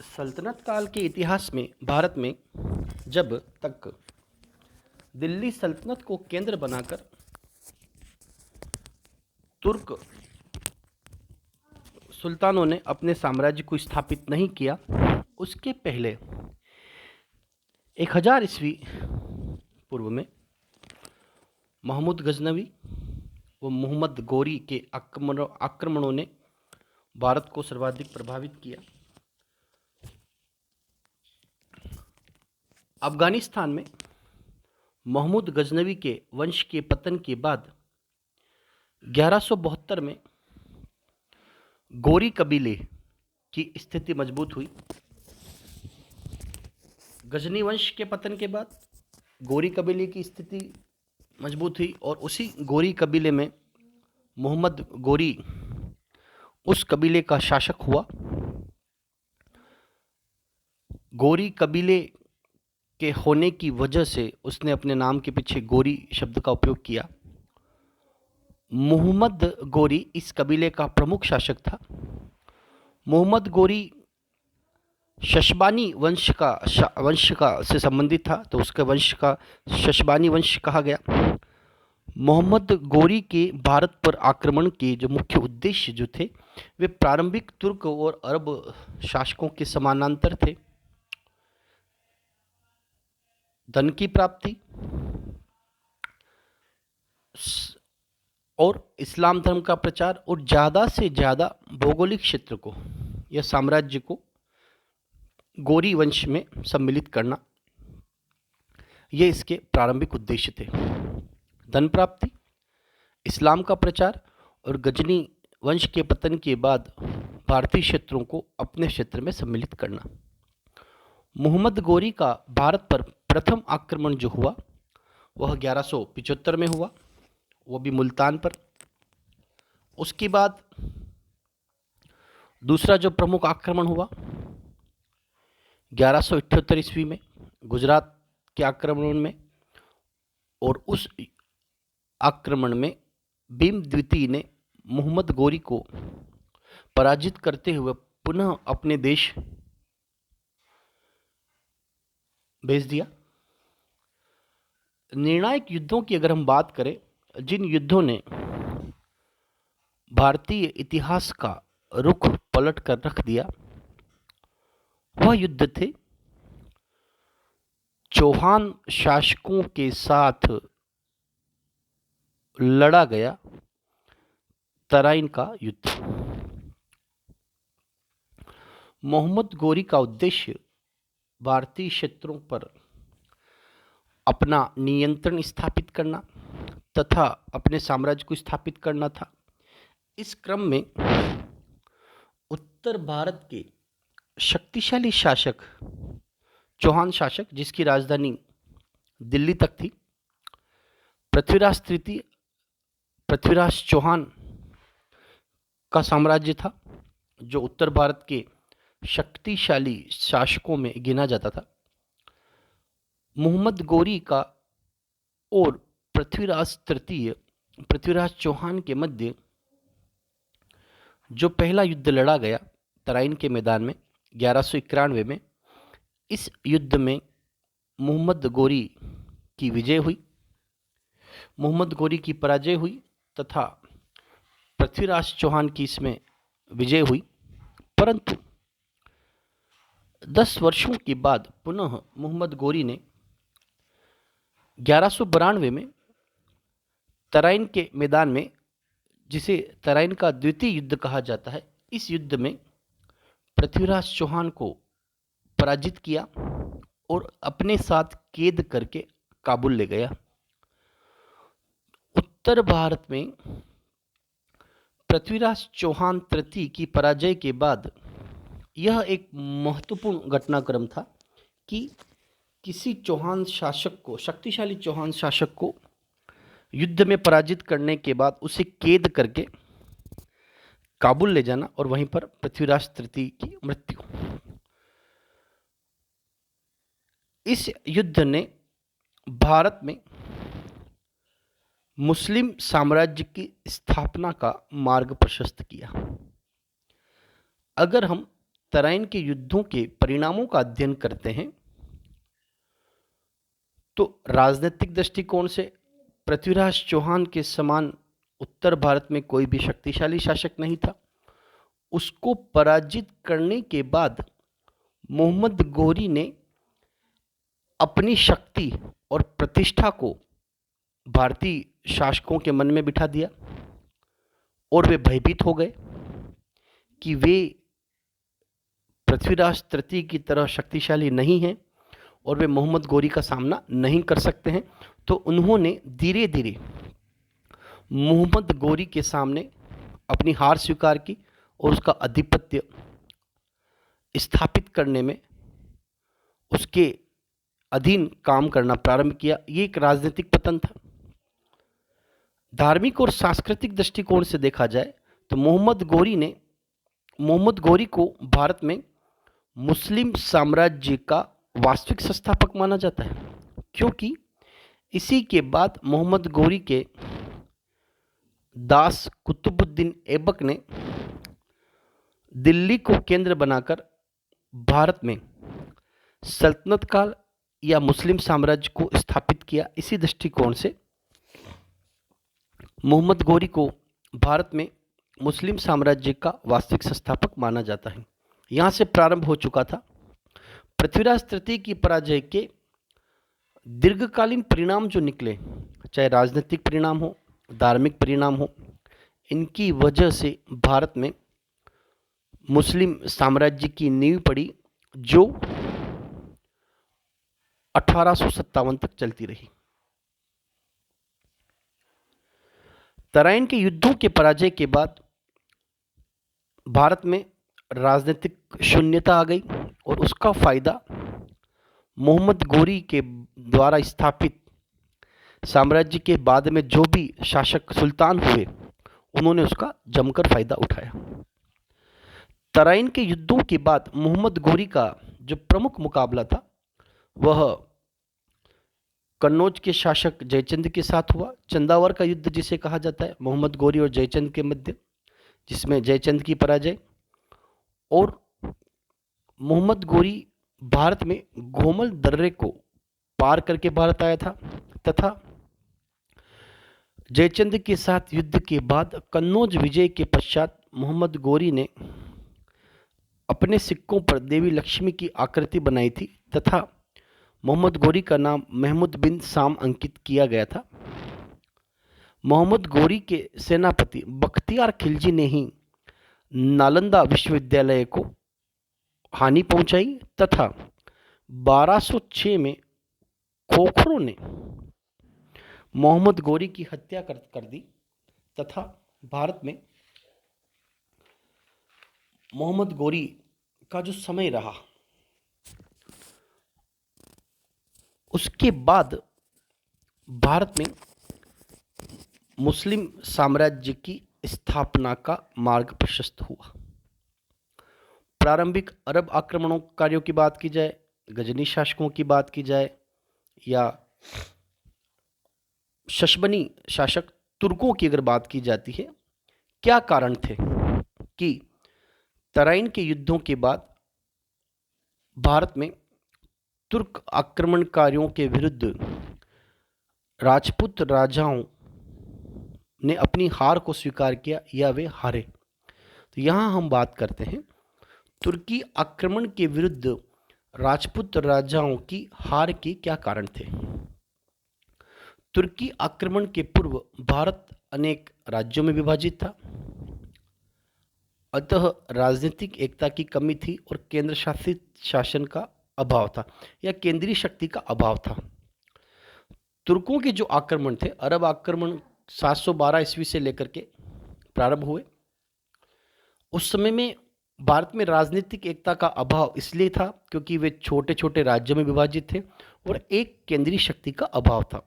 सल्तनत काल के इतिहास में भारत में जब तक दिल्ली सल्तनत को केंद्र बनाकर तुर्क सुल्तानों ने अपने साम्राज्य को स्थापित नहीं किया, उसके पहले 1000 ईस्वी पूर्व में महमूद गजनवी व मोहम्मद गोरी के आक्रमणों ने भारत को सर्वाधिक प्रभावित किया। अफगानिस्तान में महमूद गजनवी के वंश के पतन के बाद 1172 में गोरी कबीले की स्थिति मजबूत हुई। गजनी वंश के पतन के बाद गोरी कबीले की स्थिति मजबूत हुई और उसी गोरी कबीले में मोहम्मद गोरी उस कबीले का शासक हुआ। गोरी कबीले के होने की वजह से उसने अपने नाम के पीछे गोरी शब्द का उपयोग किया। मोहम्मद गोरी इस कबीले का प्रमुख शासक था। मोहम्मद गोरी शशबानी वंश का से संबंधित था, तो उसके वंश का शशबानी वंश कहा गया। मोहम्मद गोरी के भारत पर आक्रमण के जो मुख्य उद्देश्य जो थे वे प्रारंभिक तुर्क और अरब शासकों के समानांतर थे। धन की प्राप्ति और इस्लाम धर्म का प्रचार और ज़्यादा से ज़्यादा भौगोलिक क्षेत्र को या साम्राज्य को गोरी वंश में सम्मिलित करना, ये इसके प्रारंभिक उद्देश्य थे। धन प्राप्ति, इस्लाम का प्रचार और गजनी वंश के पतन के बाद भारतीय क्षेत्रों को अपने क्षेत्र में सम्मिलित करना। मोहम्मद गोरी का भारत पर प्रथम आक्रमण जो हुआ वह 1175 में हुआ, वो भी मुल्तान पर। उसके बाद दूसरा जो प्रमुख आक्रमण हुआ 1178 ईस्वी में गुजरात के आक्रमण में, और उस आक्रमण में भीम द्वितीय ने मोहम्मद गोरी को पराजित करते हुए पुनः अपने देश भेज दिया। निर्णायक युद्धों की अगर हम बात करें, जिन युद्धों ने भारतीय इतिहास का रुख पलट कर रख दिया, वह युद्ध थे चौहान शासकों के साथ लड़ा गया तराइन का युद्ध। मोहम्मद गोरी का उद्देश्य भारतीय क्षेत्रों पर अपना नियंत्रण स्थापित करना तथा अपने साम्राज्य को स्थापित करना था। इस क्रम में उत्तर भारत के शक्तिशाली शासक चौहान शासक, जिसकी राजधानी दिल्ली तक थी, पृथ्वीराज चौहान का साम्राज्य था, जो उत्तर भारत के शक्तिशाली शासकों में गिना जाता था। मोहम्मद गोरी का और पृथ्वीराज चौहान के मध्य जो पहला युद्ध लड़ा गया तराइन के मैदान में 1191 में, इस युद्ध में मोहम्मद गोरी की विजय हुई, मोहम्मद गोरी की पराजय हुई तथा पृथ्वीराज चौहान की इसमें विजय हुई। परंतु 10 वर्षों के बाद पुनः मोहम्मद गोरी ने 1192 में तराइन के मैदान में, जिसे तराइन का द्वितीय युद्ध कहा जाता है, इस युद्ध में पृथ्वीराज चौहान को पराजित किया और अपने साथ कैद करके काबुल ले गया। उत्तर भारत में पृथ्वीराज चौहान तृतीय की पराजय के बाद यह एक महत्वपूर्ण घटनाक्रम था कि किसी चौहान शासक को, शक्तिशाली चौहान शासक को युद्ध में पराजित करने के बाद उसे कैद करके काबुल ले जाना और वहीं पर पृथ्वीराज तृतीय की मृत्यु। इस युद्ध ने भारत में मुस्लिम साम्राज्य की स्थापना का मार्ग प्रशस्त किया। अगर हम तराइन के युद्धों के परिणामों का अध्ययन करते हैं तो राजनीतिक दृष्टिकोण से पृथ्वीराज चौहान के समान उत्तर भारत में कोई भी शक्तिशाली शासक नहीं था। उसको पराजित करने के बाद मोहम्मद गोरी ने अपनी शक्ति और प्रतिष्ठा को भारतीय शासकों के मन में बिठा दिया और वे भयभीत हो गए कि वे पृथ्वीराज तृतीय की तरह शक्तिशाली नहीं हैं और वे मोहम्मद गोरी का सामना नहीं कर सकते हैं। तो उन्होंने धीरे धीरे मोहम्मद गोरी के सामने अपनी हार स्वीकार की और उसका आधिपत्य स्थापित करने में उसके अधीन काम करना प्रारंभ किया। ये एक राजनीतिक पतन था। धार्मिक और सांस्कृतिक दृष्टिकोण से देखा जाए तो मोहम्मद गोरी को भारत में मुस्लिम साम्राज्य का वास्तविक संस्थापक माना जाता है, क्योंकि इसी के बाद मोहम्मद गोरी के दास कुतुबुद्दीन ऐबक ने दिल्ली को केंद्र बनाकर भारत में सल्तनत काल या मुस्लिम साम्राज्य को स्थापित किया। इसी दृष्टिकोण से मोहम्मद गोरी को भारत में मुस्लिम साम्राज्य का वास्तविक संस्थापक माना जाता है। यहाँ से प्रारंभ हो चुका था। पृथ्वीराज तृतीय की पराजय के दीर्घकालीन परिणाम जो निकले, चाहे राजनीतिक परिणाम हो, धार्मिक परिणाम हो, इनकी वजह से भारत में मुस्लिम साम्राज्य की नींव पड़ी, जो 1857 तक चलती रही। तराइन के युद्धों के पराजय के बाद भारत में राजनीतिक शून्यता आ गई और उसका फायदा मोहम्मद गोरी के द्वारा स्थापित साम्राज्य के बाद में जो भी शासक सुल्तान हुए, उन्होंने उसका जमकर फायदा उठाया। तराइन के युद्धों के बाद मोहम्मद गोरी का जो प्रमुख मुकाबला था वह कन्नौज के शासक जयचंद के साथ हुआ। चंदावर का युद्ध जिसे कहा जाता है मोहम्मद गोरी और जयचंद के मध्य, जिसमें जयचंद की पराजय। और मोहम्मद गोरी भारत में घोमल दर्रे को पार करके भारत आया था तथा जयचंद के साथ युद्ध के बाद कन्नौज विजय के पश्चात मोहम्मद गोरी ने अपने सिक्कों पर देवी लक्ष्मी की आकृति बनाई थी तथा मोहम्मद गोरी का नाम महमूद बिन साम अंकित किया गया था। मोहम्मद गोरी के सेनापति बख्तियार खिलजी ने ही नालंदा विश्वविद्यालय को हानि पहुंचाई तथा 1206 में खोखरों ने मोहम्मद गोरी की हत्या कर दी तथा भारत में मोहम्मद गोरी का जो समय रहा, उसके बाद भारत में मुस्लिम साम्राज्य की स्थापना का मार्ग प्रशस्त हुआ। प्रारंभिक अरब आक्रमणकारियों की बात की जाए, गजनी शासकों की बात की जाए या शशबनी शासक तुर्कों की अगर बात की जाती है, क्या कारण थे कि तराइन के युद्धों के बाद भारत में तुर्क आक्रमणकारियों के विरुद्ध राजपूत राजाओं ने अपनी हार को स्वीकार किया या वे हारे। तो यहाँ हम बात करते हैं तुर्की आक्रमण के विरुद्ध राजपूत राजाओं की हार के क्या कारण थे। तुर्की आक्रमण के पूर्व भारत अनेक राज्यों में विभाजित था, अतः राजनीतिक एकता की कमी थी और केंद्र शासित शासन का अभाव था या केंद्रीय शक्ति का अभाव था। तुर्कों के जो आक्रमण थे, अरब आक्रमण 712 ईस्वी से लेकर के प्रारंभ हुए। उस समय में भारत में राजनीतिक एकता का अभाव इसलिए था क्योंकि वे छोटे छोटे राज्यों में विभाजित थे और एक केंद्रीय शक्ति का अभाव था।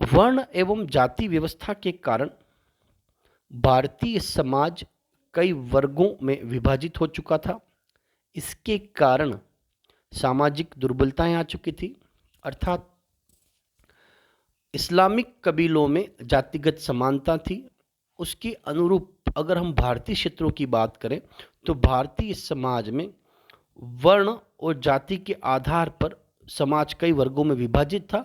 वर्ण एवं जाति व्यवस्था के कारण भारतीय समाज कई वर्गों में विभाजित हो चुका था। इसके कारण सामाजिक दुर्बलताएं आ चुकी थी, अर्थात इस्लामिक कबीलों में जातिगत समानता थी। उसके अनुरूप अगर हम भारतीय क्षेत्रों की बात करें तो भारतीय समाज में वर्ण और जाति के आधार पर समाज कई वर्गों में विभाजित था।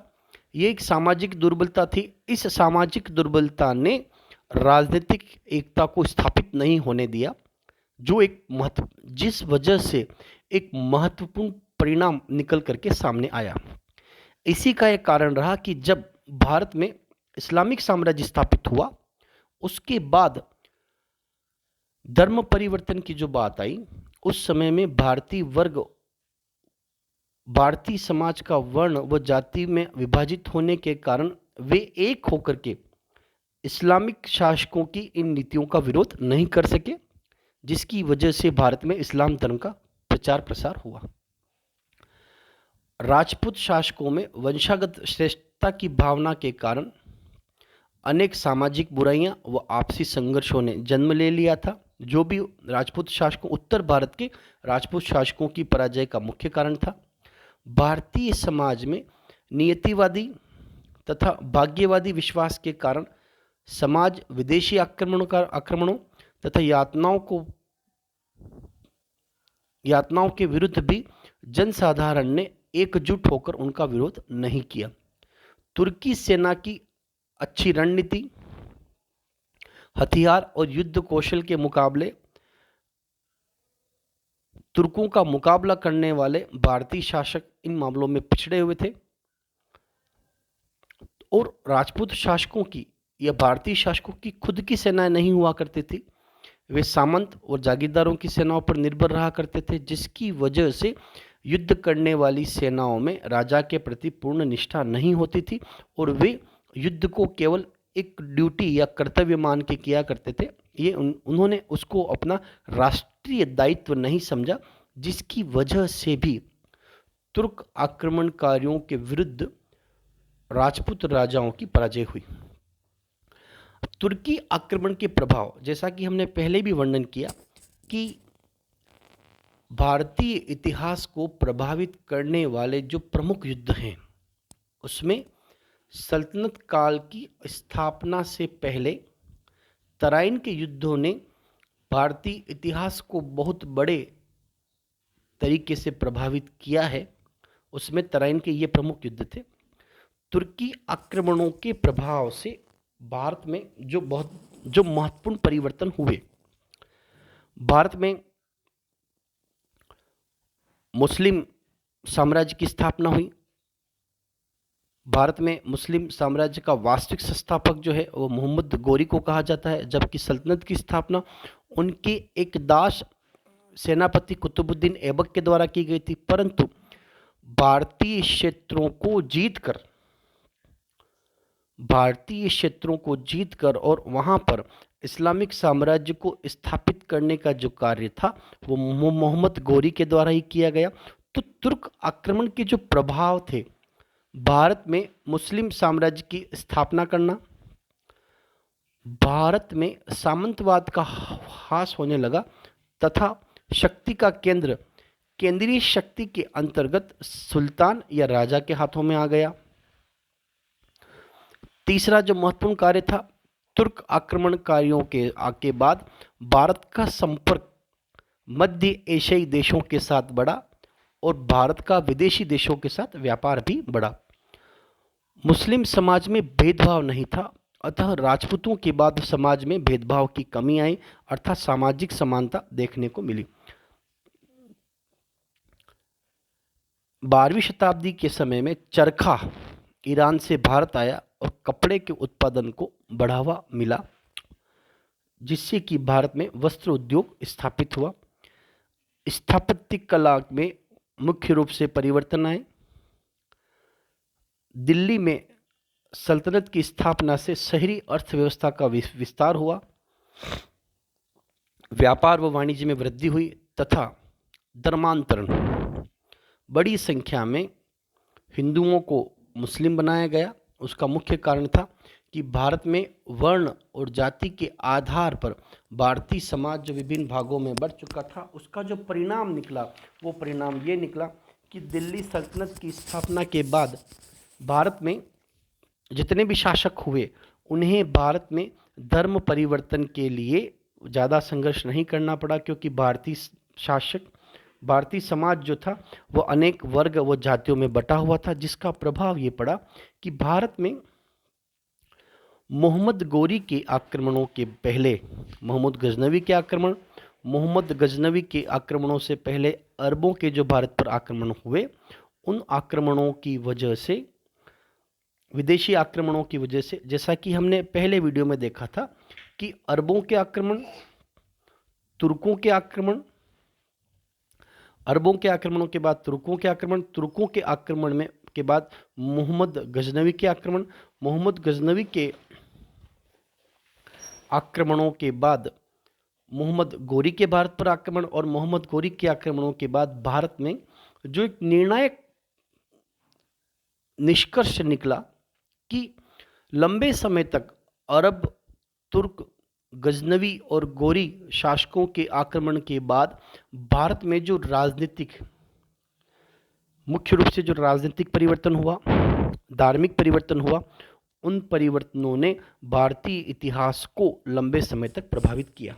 ये एक सामाजिक दुर्बलता थी। इस सामाजिक दुर्बलता ने राजनीतिक एकता को स्थापित नहीं होने दिया, जिस वजह से एक महत्वपूर्ण परिणाम निकल करके सामने आया। इसी का एक कारण रहा कि जब भारत में इस्लामिक साम्राज्य स्थापित हुआ, उसके बाद धर्म परिवर्तन की जो बात आई, उस समय में भारतीय समाज का वर्ण व जाति में विभाजित होने के कारण वे एक होकर के इस्लामिक शासकों की इन नीतियों का विरोध नहीं कर सके, जिसकी वजह से भारत में इस्लाम धर्म का प्रचार प्रसार हुआ। राजपूत शासकों में वंशागत श्रेष्ठता की भावना के कारण अनेक सामाजिक बुराइयां व आपसी संघर्षों ने जन्म ले लिया था, जो भी राजपूत शासकों उत्तर भारत के राजपूत शासकों की पराजय का मुख्य कारण था। भारतीय समाज में नियतिवादी तथा भाग्यवादी विश्वास के कारण समाज विदेशी आक्रमणों तथा यातनाओं के विरुद्ध भी जनसाधारण ने एकजुट होकर उनका विरोध नहीं किया। तुर्की सेना की अच्छी रणनीति, हथियार और युद्ध कौशल के मुकाबले तुर्कों का मुकाबला करने वाले भारतीय शासक इन मामलों में पिछड़े हुए थे और राजपूत शासकों की या भारतीय शासकों की खुद की सेनाएं नहीं हुआ करती थी। वे सामंत और जागीरदारों की सेनाओं पर निर्भर रहा करते थे, जिसकी वजह से युद्ध करने वाली सेनाओं में राजा के प्रति पूर्ण निष्ठा नहीं होती थी और वे युद्ध को केवल एक ड्यूटी या कर्तव्य मान के किया करते थे। उन्होंने उसको अपना राष्ट्रीय दायित्व नहीं समझा, जिसकी वजह से भी तुर्क आक्रमणकारियों के विरुद्ध राजपूत राजाओं की पराजय हुई। तुर्की आक्रमण के प्रभाव, जैसा कि हमने पहले भी वर्णन किया कि भारतीय इतिहास को प्रभावित करने वाले जो प्रमुख युद्ध हैं, उसमें सल्तनत काल की स्थापना से पहले तराइन के युद्धों ने भारतीय इतिहास को बहुत बड़े तरीके से प्रभावित किया है। उसमें तराइन के ये प्रमुख युद्ध थे। तुर्की आक्रमणों के प्रभाव से भारत में जो महत्वपूर्ण परिवर्तन हुए, भारत में मुस्लिम साम्राज्य की स्थापना हुई। भारत में मुस्लिम साम्राज्य का वास्तविक संस्थापक जो है वो मोहम्मद गौरी को कहा जाता है, जबकि सल्तनत की स्थापना उनके एक दास सेनापति कुतुबुद्दीन ऐबक के द्वारा की गई थी। परंतु भारतीय क्षेत्रों को जीतकर और वहां पर इस्लामिक साम्राज्य को स्थापित करने का जो कार्य था वो मोहम्मद गौरी के द्वारा ही किया गया। तो तुर्क आक्रमण के जो प्रभाव थे, भारत में मुस्लिम साम्राज्य की स्थापना करना, भारत में सामंतवाद का ह्रास होने लगा तथा शक्ति का केंद्रीय शक्ति के अंतर्गत सुल्तान या राजा के हाथों में आ गया। तीसरा जो महत्वपूर्ण कार्य था, तुर्क आक्रमणकारियों के बाद भारत का संपर्क मध्य एशियाई देशों के साथ बढ़ा और भारत का विदेशी देशों के साथ व्यापार भी बढ़ा। मुस्लिम समाज में भेदभाव नहीं था, अतः राजपूतों के बाद समाज में भेदभाव की कमी आई, अर्थात सामाजिक समानता देखने को मिली। 12वीं शताब्दी के समय में चरखा ईरान से भारत आया और कपड़े के उत्पादन को बढ़ावा मिला, जिससे कि भारत में वस्त्र उद्योग स्थापित हुआ। स्थापत्य कला में मुख्य रूप से परिवर्तन आए। दिल्ली में सल्तनत की स्थापना से शहरी अर्थव्यवस्था का विस्तार हुआ, व्यापार व वाणिज्य में वृद्धि हुई तथा धर्मांतरण, बड़ी संख्या में हिंदुओं को मुस्लिम बनाया गया। उसका मुख्य कारण था कि भारत में वर्ण और जाति के आधार पर भारतीय समाज जो विभिन्न भागों में बढ़ चुका था, उसका जो परिणाम निकला वो परिणाम ये निकला कि दिल्ली सल्तनत की स्थापना के बाद भारत में जितने भी शासक हुए, उन्हें भारत में धर्म परिवर्तन के लिए ज़्यादा संघर्ष नहीं करना पड़ा, क्योंकि भारतीय समाज जो था वो अनेक वर्ग व जातियों में बटा हुआ था, जिसका प्रभाव ये पड़ा कि भारत में मोहम्मद गोरी के आक्रमणों के पहले मोहम्मद गजनवी के आक्रमणों से पहले अरबों के जो भारत पर आक्रमण हुए, उन आक्रमणों की वजह से, विदेशी आक्रमणों की वजह से, जैसा कि हमने पहले वीडियो में देखा था कि अरबों के आक्रमण, तुर्कों के आक्रमण, अरबों के आक्रमणों के बाद तुर्कों के आक्रमण, तुर्कों के आक्रमण में के बाद मोहम्मद गजनवी के आक्रमण, मोहम्मद गजनवी के आक्रमणों के बाद मोहम्मद गोरी के भारत पर आक्रमण, और मोहम्मद गोरी के आक्रमणों के बाद भारत में जो एक निर्णायक निष्कर्ष निकला कि लंबे समय तक अरब, तुर्क, गजनवी और गोरी शासकों के आक्रमण के बाद भारत में जो मुख्य रूप से जो राजनीतिक परिवर्तन हुआ, धार्मिक परिवर्तन हुआ, उन परिवर्तनों ने भारतीय इतिहास को लंबे समय तक प्रभावित किया।